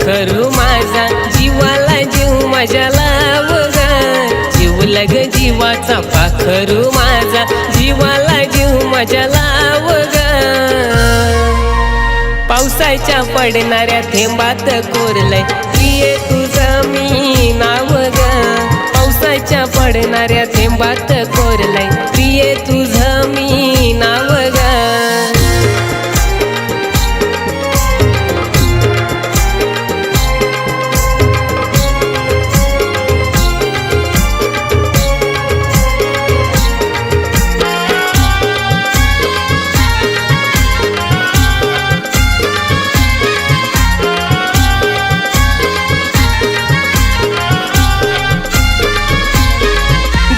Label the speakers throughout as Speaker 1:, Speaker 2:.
Speaker 1: पाखरू माझा जीवाला जीव माझ्या लाव ग जीवला ग जीवाचा पाखरू माझा जीवाला जीव माझ्या लाव ग पावसाच्या पडणाऱ्या थेंबात कोरलंय प्रिये तुझं मी नाव ग पावसाच्या पडणाऱ्या थेंबात कोरलंय प्रिये तुझं मी नाव ग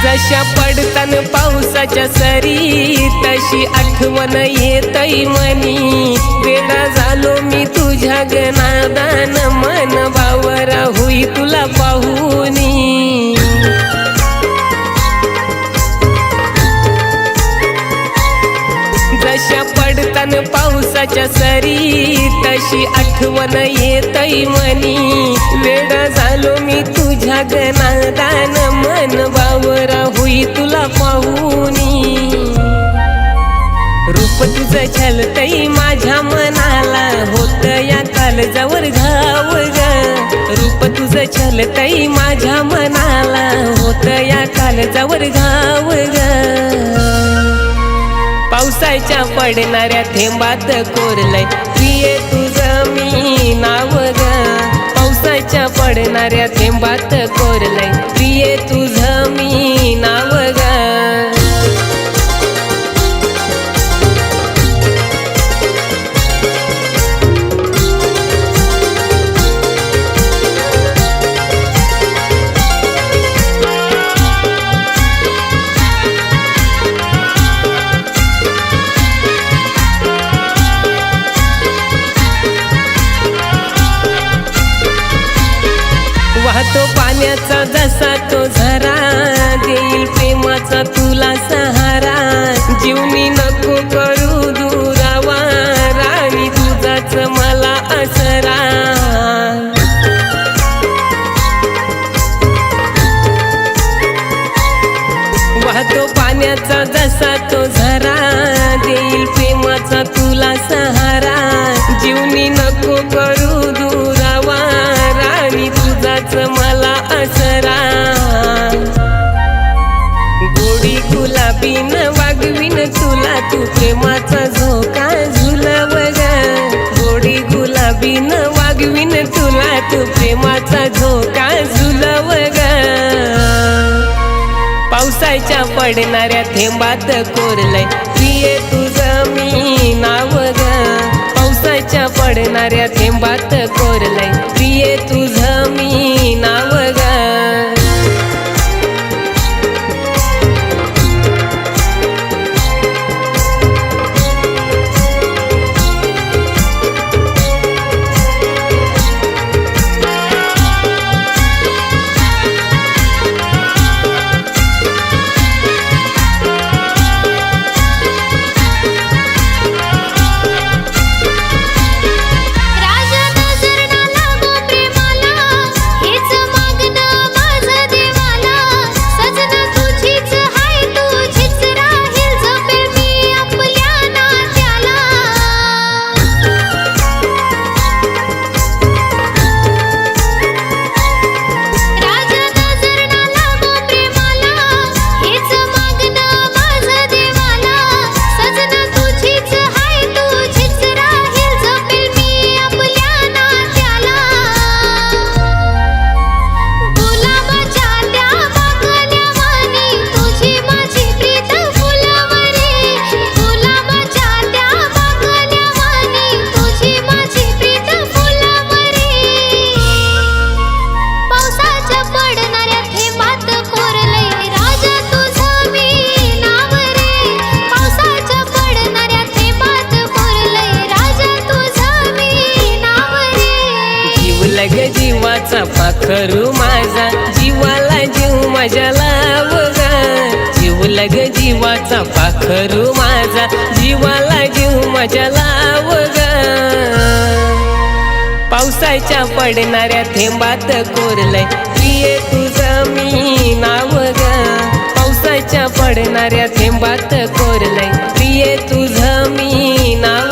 Speaker 1: जशा पडतान पावसाच्या सरी तशी आठवण येतई मनी वेडा झालो मी तुझ्या गनादान मन बावरा होई तुला पाहुनी जशा पडतान पावसाच्या सरी तशी आठवण येतई मनी वेडा झालो मी तुझ्या गनादान मन बावरा होई तुला पाहुनी रूप तुझं छलतई माझ्या मनाला होत या काळजावर घाव ग रूप तुझं छलतई माझ्या मनाला होत या काळजावर घाव ग पावसाच्या पडणाऱ्या थेंबात कोरलंय प्रिये तुझं मी नाव ग पावसाच्या पडणाऱ्या थेंबात कोरलंय प्रिये तुझं मी नाव ग वाहतो पाण्याचा जसा तो झरा देईल प्रेमाचा तुला सहारा जीवनी नको करू दुरावा राणी तुझाच मला असरा वाहतो पाण्याचा जसा तो झरा देईल प्रेमाचा तुला सहारा जीवनी नको करू दुरावा राणी तुझाच मला असरा गोडी गुलाबीन वागवीन तुला तू प्रेमाचा झोका झुलव ग गोडी गुलाबीन वागवीन तुला तू प्रेमाचा झोका झुलव ग पावसाच्या पडणाऱ्या थेंबात कोरलंय प्रिये तुझं मी नाव ग पावसाच्या पडणाऱ्या थेंबात कोरलंय प्रिये तुझं मी नाव ग जीवाचा पाखरू माझा जीवाला जीव माझ्या लाव ग जीवला ग जीवाचा पाखरू माझा जीवाला जीव माझ्या लाव ग पावसाच्या पडणाऱ्या थेंबात कोरलंय प्रिये तुझं मी नाव ग पावसाच्या पडणाऱ्या थेंबात कोरलंय प्रिये तुझं मी नाव